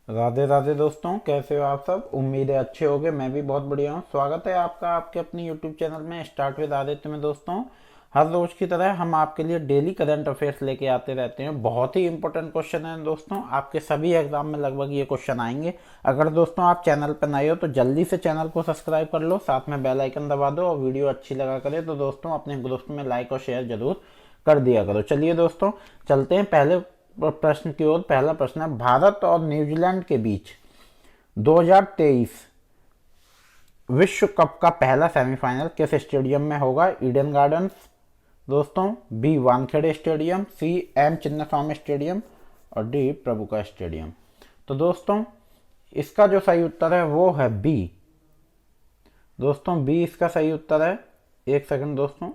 राधे राधे दोस्तों, कैसे हो आप सब। उम्मीद है अच्छे होगे। मैं भी बहुत बढ़िया हूँ। स्वागत है आपका आपके अपने यूट्यूब चैनल में स्टार्ट विद आदित्य में। दोस्तों, हर रोज की तरह हम आपके लिए डेली करंट अफेयर्स लेके आते रहते हैं। बहुत ही इंपॉर्टेंट क्वेश्चन है दोस्तों, आपके सभी एग्जाम में लगभग ये क्वेश्चन आएंगे। अगर दोस्तों आप चैनल पर नए हो तो जल्दी से चैनल को सब्सक्राइब कर लो, साथ में बेल आइकन दबा दो और वीडियो अच्छी लगा करे तो दोस्तों अपने ग्रुप में लाइक और शेयर जरूर कर दिया करो। चलिए दोस्तों, चलते हैं पहले प्रश्न की ओर। पहला प्रश्न है, भारत और न्यूजीलैंड के बीच 2023 विश्व कप का पहला सेमीफाइनल किस स्टेडियम में होगा। ईडन गार्डन्स दोस्तों, B Wankhede stadium, C M Chinnaswamy stadium और डी प्रभुका स्टेडियम। तो दोस्तों इसका जो सही उत्तर है वो है बी। दोस्तों बी इसका सही उत्तर है। एक सेकंड दोस्तों,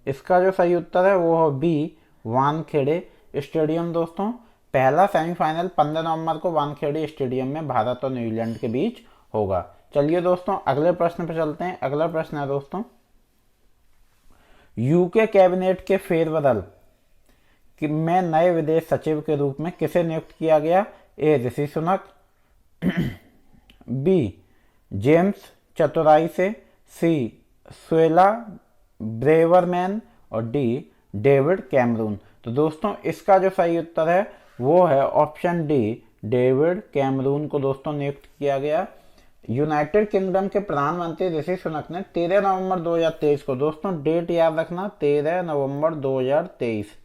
इसका जो सही उत्तर है वो है बी वानखेड़े स्टेडियम। दोस्तों पहला सेमीफाइनल 15 नवंबर को वानखेड़े स्टेडियम में भारत और न्यूजीलैंड के बीच होगा। चलिए दोस्तों अगले प्रश्न पर चलते हैं। अगला प्रश्न है दोस्तों, यूके कैबिनेट के फेरबदल में नए विदेश सचिव के रूप में किसे नियुक्त किया गया। ए ऋषि सुनक, बी जेम्स चतुराई से, सी स्वेला ब्रेवरमैन और डी डेविड कैमरून। तो दोस्तों इसका जो सही उत्तर है वो है ऑप्शन डी, डेविड कैमरून को दोस्तों नियुक्त किया गया। यूनाइटेड किंगडम के प्रधानमंत्री ऋषि सुनक ने 13 नवंबर 2023 को, दोस्तों डेट याद रखना, 13 नवंबर 2023,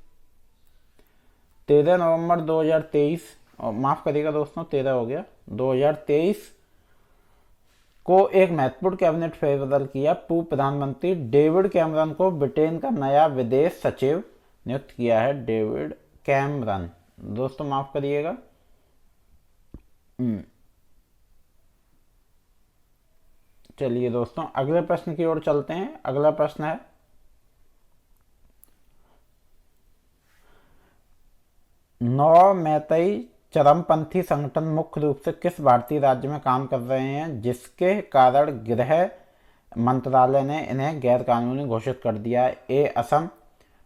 13 नवंबर 2023, और माफ करिएगा दोस्तों 13 हो गया, 2023 को एक महत्वपूर्ण कैबिनेट फेरबदल किया। पूर्व प्रधानमंत्री डेविड कैमरन को ब्रिटेन का नया विदेश सचिव नियुक्त किया है। डेविड कैमरन, दोस्तों माफ करिएगा। चलिए दोस्तों अगले प्रश्न की ओर चलते हैं। अगला प्रश्न है, नौ मैतेई चरमपंथी संगठन मुख्य रूप से किस भारतीय राज्य में काम कर रहे हैं, जिसके कारण गृह मंत्रालय ने इन्हें गैर कानूनी घोषित कर दिया है। ए असम,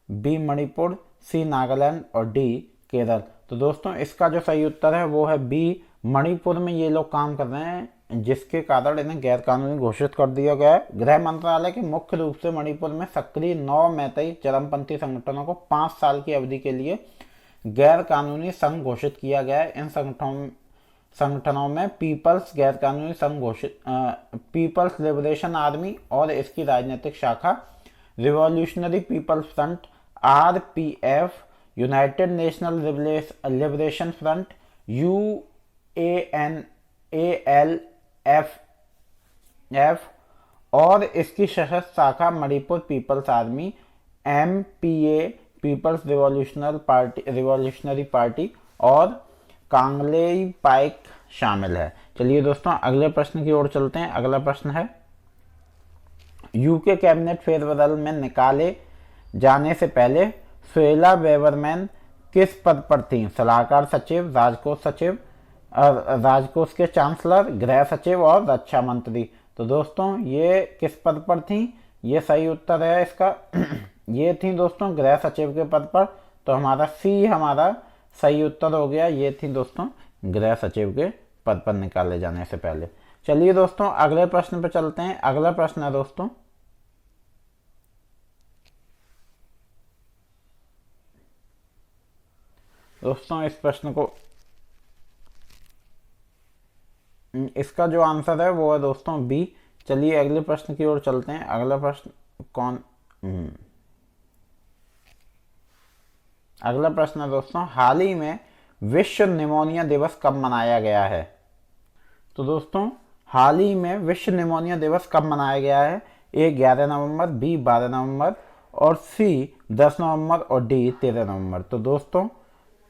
बी मणिपुर, सी नागालैंड और डी केरल। तो दोस्तों इसका जो सही उत्तर है वो है बी, मणिपुर में ये लोग काम कर रहे हैं जिसके कारण इन्हें गैर कानूनी घोषित कर दिया गया है। गृह मंत्रालय के मुख्य रूप से मणिपुर में सक्रिय 9 मैतेई चरमपंथी संगठनों को 5 साल की अवधि के लिए गैर कानूनी संघ घोषित किया गया है। इन संगठनों में पीपल्स गैर कानूनी संघ घोषित पीपल्स लिबरेशन आर्मी और इसकी राजनीतिक शाखा revolutionary people's front RPF, united national liberation front UN L F और इसकी सशस्त्र शाखा Manipur people's army MPA, people's revolutionary party और कांगलेई पाइक शामिल है। चलिए दोस्तों अगले प्रश्न की ओर चलते हैं। अगला प्रश्न है, यूके कैबिनेट फेरबदल में निकाले जाने से पहले स्वेला ब्रेवरमैन किस पद पर थी। सलाहकार सचिव, राजकोष सचिव, राजकोष के चांसलर, गृह सचिव और रक्षा मंत्री। तो दोस्तों ये किस पद पर थी, ये सही उत्तर है इसका ये थी दोस्तों गृह सचिव के पद पर। तो हमारा सी हमारा सही उत्तर हो गया। ये थी दोस्तों गृह सचिव के पद पर निकाले जाने से पहले। चलिए दोस्तों अगले प्रश्न पर चलते हैं। अगला प्रश्न है दोस्तों इस प्रश्न को, इसका जो आंसर है वो है दोस्तों बी। चलिए अगले प्रश्न की ओर चलते हैं। अगला प्रश्न अगला प्रश्न है दोस्तों, हाल ही में विश्व निमोनिया दिवस कब मनाया गया है। तो दोस्तों हाल ही में विश्व निमोनिया दिवस कब मनाया गया है। ए 11 नवंबर, बी 12 नवंबर और सी 10 नवंबर और डी 13 नवंबर। तो दोस्तों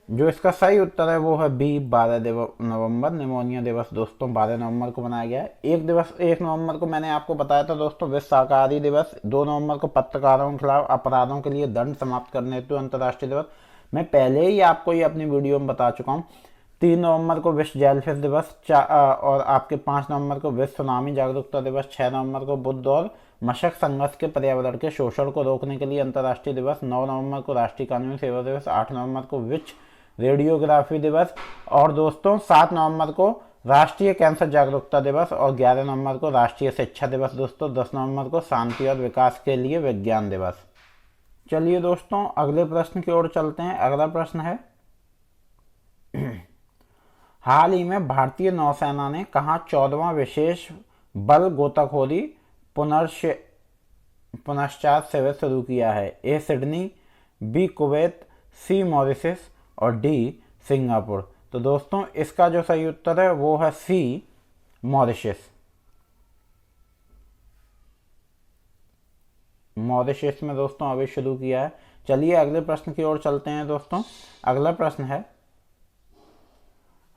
जो इसका सही उत्तर है वो है बी 12 नवंबर। निमोनिया दिवस दोस्तों 12 नवंबर को मनाया गया है। 1 नवंबर को मैंने आपको बताया था दोस्तों विश्व शाकाहारी दिवस। 2 नवंबर को पत्रकारों के खिलाफ अपराधों के लिए दंड समाप्त करने हेतु अंतर्राष्ट्रीय दिवस। मैं पहले ही आपको ये अपनी वीडियो में बता चुका हूँ। 3 नवंबर को विश्व जेलफिश दिवस, और आपके 5 नवंबर को विश्व सुनामी जागरूकता दिवस, 6 नवंबर को बुद्ध और मशक संघर्ष के पर्यावरण के शोषण को रोकने के लिए अंतर्राष्ट्रीय दिवस, 9 नवंबर को राष्ट्रीय कानूनी सेवा दिवस, 8 नवंबर को रेडियोग्राफी दिवस। और दोस्तों 7 नवंबर को राष्ट्रीय कैंसर जागरूकता दिवस और 11 नवंबर को राष्ट्रीय शिक्षा दिवस। दोस्तों 10 नवंबर को शांति और विकास के लिए विज्ञान दिवस। चलिए दोस्तों अगले प्रश्न की ओर चलते हैं। अगला प्रश्न है, हाल ही में भारतीय नौसेना ने कहाँ 14वां विशेष बल गोताखोरी पुनश्चात शिविर शुरू किया है? A Sydney, B Kuwait, C Mauritius और डी सिंगापुर। तो दोस्तों इसका जो सही उत्तर है वो है सी मॉरिशस। मॉरिशस में दोस्तों अभी शुरू किया है। चलिए अगले प्रश्न की ओर चलते हैं दोस्तों। अगला प्रश्न है,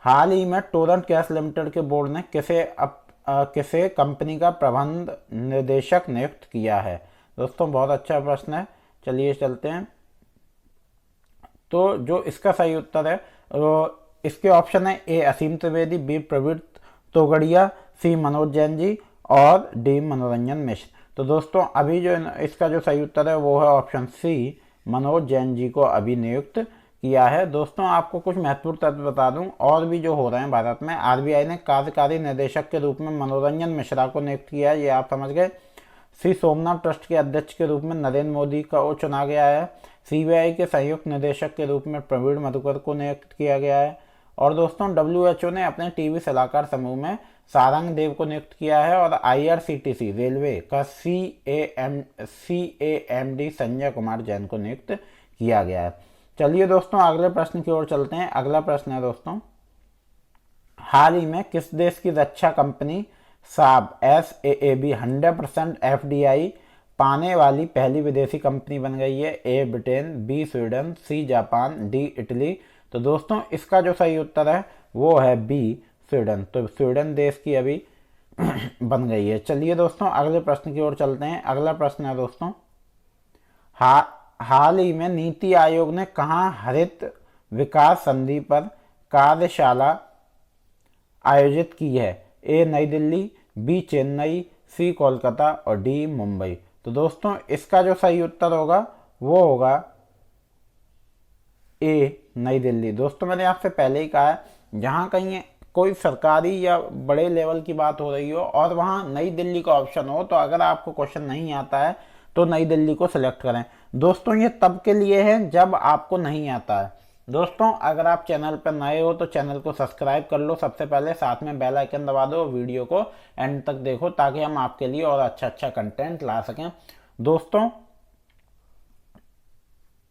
हाल ही में टोरेंट गैस लिमिटेड के बोर्ड ने किसे कंपनी का प्रबंध निदेशक नियुक्त किया है? दोस्तों बहुत अच्छा प्रश्न है। चलिए चलते हैं। तो जो इसका सही उत्तर है वो इसके ऑप्शन है, ए असीम त्रिवेदी, बी प्रवीण तोगड़िया, सी मनोज जैन जी और डी मनोरंजन मिश्र। तो दोस्तों अभी जो इसका जो सही उत्तर है वो है ऑप्शन सी, मनोज जैन जी को अभी नियुक्त किया है। दोस्तों आपको कुछ महत्वपूर्ण तथ्य बता दूं और भी जो हो रहे हैं भारत में। आरबीआई ने कार्यकारी निदेशक के रूप में मनोरंजन मिश्रा को नियुक्त किया है, ये आप समझ गए। श्री सोमनाथ ट्रस्ट के अध्यक्ष के रूप में नरेंद्र मोदी को चुना गया है। सीबीआई के संयुक्त निदेशक के रूप में प्रवीण मधुकर को नियुक्त किया गया है। और दोस्तों WHO ने अपने टीवी सलाहकार समूह में सारंग देव को नियुक्त किया है। और IRCTC रेलवे का CAMD संजय कुमार जैन को नियुक्त किया गया है। चलिए दोस्तों अगले प्रश्न की ओर चलते हैं। अगला प्रश्न है दोस्तों, हाल ही में किस देश की रक्षा कंपनी साब SAAB 100% FDI पाने वाली पहली विदेशी कंपनी बन गई है? A Britain, B Sweden, C Japan, D Italy. तो दोस्तों इसका जो सही उत्तर है वो है बी स्वीडन। तो स्वीडन देश की अभी बन गई है। चलिए दोस्तों अगले प्रश्न की ओर चलते हैं। अगला प्रश्न है दोस्तों, हाल ही में नीति आयोग ने कहाँ हरित विकास संधि पर कार्यशाला आयोजित की है? ए नई दिल्ली, बी चेन्नई, सी कोलकाता और डी मुंबई। तो दोस्तों इसका जो सही उत्तर होगा वो होगा ए नई दिल्ली। दोस्तों मैंने आपसे पहले ही कहा है, जहाँ कहीं कोई सरकारी या बड़े लेवल की बात हो रही हो और वहाँ नई दिल्ली का ऑप्शन हो, तो अगर आपको क्वेश्चन नहीं आता है तो नई दिल्ली को सिलेक्ट करें। दोस्तों ये तब के लिए है जब आपको नहीं आता है। दोस्तों अगर आप चैनल पर नए हो तो चैनल को सब्सक्राइब कर लो सबसे पहले, साथ में बेल आइकन दबा दो, वीडियो को एंड तक देखो ताकि हम आपके लिए और अच्छा कंटेंट ला सकें। दोस्तों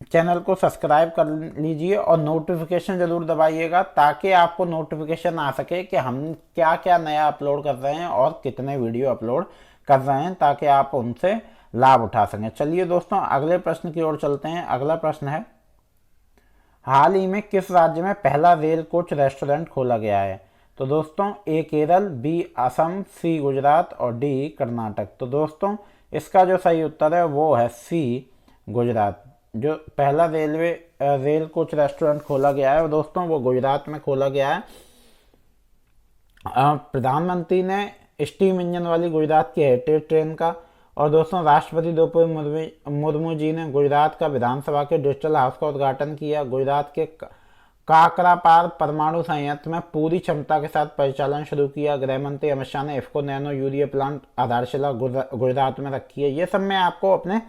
चैनल को सब्सक्राइब कर लीजिए और नोटिफिकेशन जरूर दबाइएगा ताकि आपको नोटिफिकेशन आ सके कि हम क्या क्या नया अपलोड कर रहे हैं और कितने वीडियो अपलोड कर रहे हैं, ताकि आप उनसे लाभ उठा सकें। चलिए दोस्तों अगले प्रश्न की ओर चलते हैं। अगला प्रश्न है, हाल ही में किस राज्य में पहला रेल कोच रेस्टोरेंट खोला गया है? तो दोस्तों ए केरल, बी असम, सी गुजरात और डी कर्नाटक। तो दोस्तों इसका जो सही उत्तर है वो है सी गुजरात। जो पहला रेल कोच रेस्टोरेंट खोला गया है दोस्तों वो गुजरात में खोला गया है। प्रधानमंत्री ने स्टीम इंजन वाली गुजरात की हेरिटेज ट्रेन का, और दोस्तों राष्ट्रपति द्रौपदी मुर्मू जी ने गुजरात का विधानसभा के डिजिटल हाउस का उद्घाटन किया। गुजरात के काकरापार परमाणु संयंत्र में पूरी क्षमता के साथ परिचालन शुरू किया। गृह मंत्री अमित शाह ने इफ्को नैनो यूरिया प्लांट आधारशिला गुजरात में रखी है। ये सब मैं आपको अपने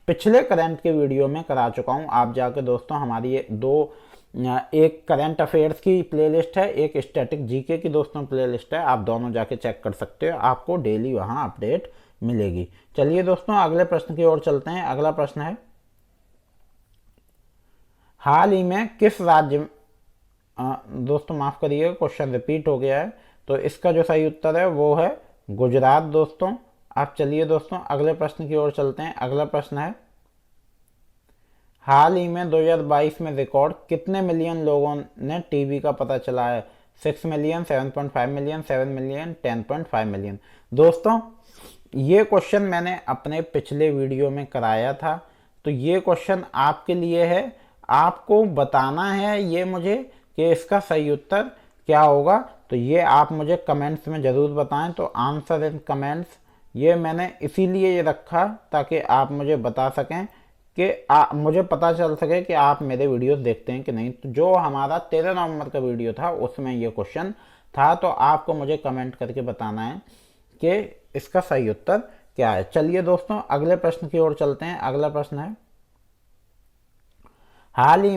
पिछले करंट के वीडियो में करा चुका हूँ। आप जाके दोस्तों हमारी एक करंट अफेयर्स की प्लेलिस्ट है, एक स्टैटिक जीके की दोस्तों प्लेलिस्ट है, आप दोनों जाके चेक कर सकते हो, आपको डेली वहाँ अपडेट मिलेगी। चलिए दोस्तों अगले प्रश्न की ओर चलते हैं। अगला प्रश्न है, हाल ही में किस राज्य दोस्तों माफ करिए क्वेश्चन रिपीट हो गया है, तो इसका जो सही उत्तर है वो है गुजरात दोस्तों। आप चलिए दोस्तों अगले प्रश्न की ओर चलते हैं। अगला प्रश्न है, हाल ही में 2022 में रिकॉर्ड कितने मिलियन लोगों ने टीबी का पता चला है? 6 मिलियन, 7.5 मिलियन, 7 मिलियन, 10.5 मिलियन। दोस्तों ये क्वेश्चन मैंने अपने पिछले वीडियो में कराया था, तो ये क्वेश्चन आपके लिए है, आपको बताना है ये मुझे कि इसका सही उत्तर क्या होगा। तो ये आप मुझे कमेंट्स में ज़रूर बताएं। तो आंसर इन कमेंट्स ये मैंने इसीलिए ये रखा ताकि आप मुझे बता सकें कि मुझे पता चल सके कि आप मेरे वीडियोस देखते हैं कि नहीं। तो जो हमारा 13 नवंबर का वीडियो था उसमें ये क्वेश्चन था, तो आपको मुझे कमेंट करके बताना है कि इसका सही उत्तर क्या है। चलिए दोस्तों अगले प्रश्न की ओर चलते हैं। अगला प्रश्न है, हाल ही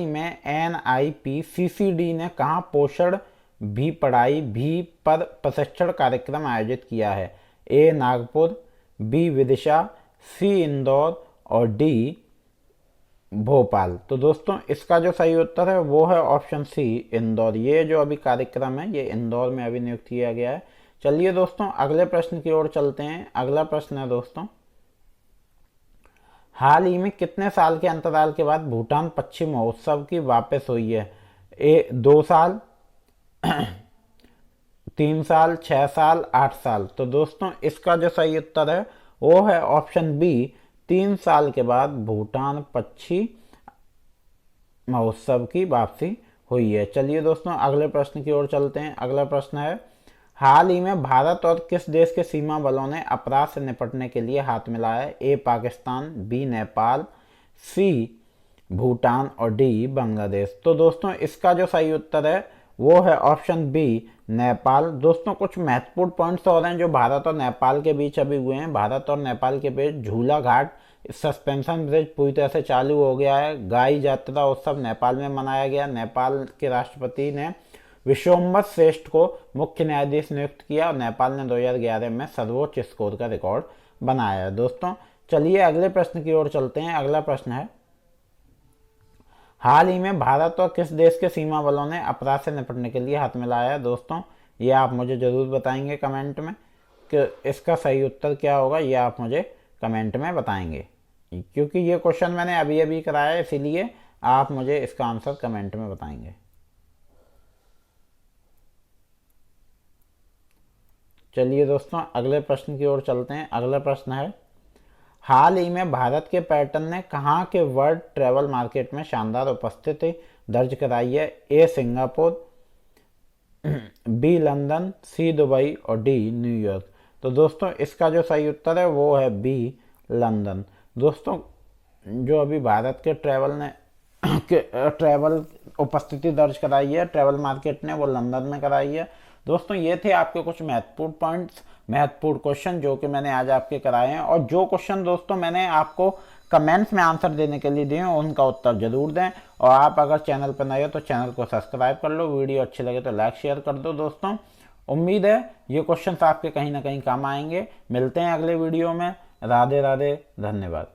में NIPCCD ने कहाँ पोषण भी पढ़ाई भी पर प्रशिक्षण कार्यक्रम आयोजित किया है? A Nagpur, B Vidisha, C Indore और D भोपाल। तो दोस्तों इसका जो सही उत्तर है वो है ऑप्शन सी इंदौर। ये जो अभी कार्यक्रम है ये इंदौर में अभी नियुक्त किया गया है। चलिए दोस्तों अगले प्रश्न की ओर चलते हैं। अगला प्रश्न है दोस्तों, हाल ही में कितने साल के अंतराल के बाद भूटान पक्षी महोत्सव की वापस हुई है? 2 साल, 3 साल, 6 साल, 8 साल। तो दोस्तों इसका जो सही उत्तर है वो है ऑप्शन बी, 3 साल के बाद भूटान पक्षी महोत्सव की वापसी हुई है। चलिए दोस्तों अगले प्रश्न की ओर चलते हैं। अगला प्रश्न है, हाल ही में भारत और किस देश के सीमा बलों ने अपराध से निपटने के लिए हाथ मिलाया है? ए पाकिस्तान, बी नेपाल, सी भूटान और डी बांग्लादेश। तो दोस्तों इसका जो सही उत्तर है वो है ऑप्शन बी नेपाल। दोस्तों कुछ महत्वपूर्ण पॉइंट्स और हैं जो भारत और नेपाल के बीच अभी हुए हैं। भारत और नेपाल के बीच झूला घाट सस्पेंशन ब्रिज पूरी तरह से चालू हो गया है। गाई यात्रा उत्सव नेपाल में मनाया गया। नेपाल के राष्ट्रपति ने विश्वम्भर श्रेष्ठ को मुख्य न्यायाधीश नियुक्त किया और नेपाल ने 2011 में सर्वोच्च स्कोर का रिकॉर्ड बनाया है। दोस्तों चलिए अगले प्रश्न की ओर चलते हैं। अगला प्रश्न है, हाल ही में भारत और किस देश के सीमा बलों ने अपराध से निपटने के लिए हाथ मिलाया है? दोस्तों ये आप मुझे ज़रूर बताएंगे कमेंट में कि इसका सही उत्तर क्या होगा। ये आप मुझे कमेंट में बताएंगे, क्योंकि ये क्वेश्चन मैंने अभी अभी कराया है, इसीलिए आप मुझे इसका आंसर कमेंट में बताएंगे। चलिए दोस्तों अगले प्रश्न की ओर चलते हैं। अगला प्रश्न है, हाल ही में भारत के पर्यटन ने कहाँ के वर्ल्ड ट्रैवल मार्केट में शानदार उपस्थिति दर्ज कराई है? ए सिंगापुर, बी लंदन, सी दुबई और डी न्यूयॉर्क। तो दोस्तों इसका जो सही उत्तर है वो है बी लंदन। दोस्तों जो अभी भारत के ट्रैवल उपस्थिति दर्ज कराई है ट्रैवल मार्केट ने, वो लंदन में कराई है। दोस्तों ये थे आपके कुछ महत्वपूर्ण पॉइंट्स, महत्वपूर्ण क्वेश्चन जो कि मैंने आज आपके कराए हैं। और जो क्वेश्चन दोस्तों मैंने आपको कमेंट्स में आंसर देने के लिए दिए हैं उनका उत्तर जरूर दें। और आप अगर चैनल पर नए हो तो चैनल को सब्सक्राइब कर लो, वीडियो अच्छी लगे तो लाइक शेयर कर दो। दोस्तों उम्मीद है ये क्वेश्चन आपके कहीं ना कहीं काम आएंगे। मिलते हैं अगले वीडियो में। राधे राधे, धन्यवाद।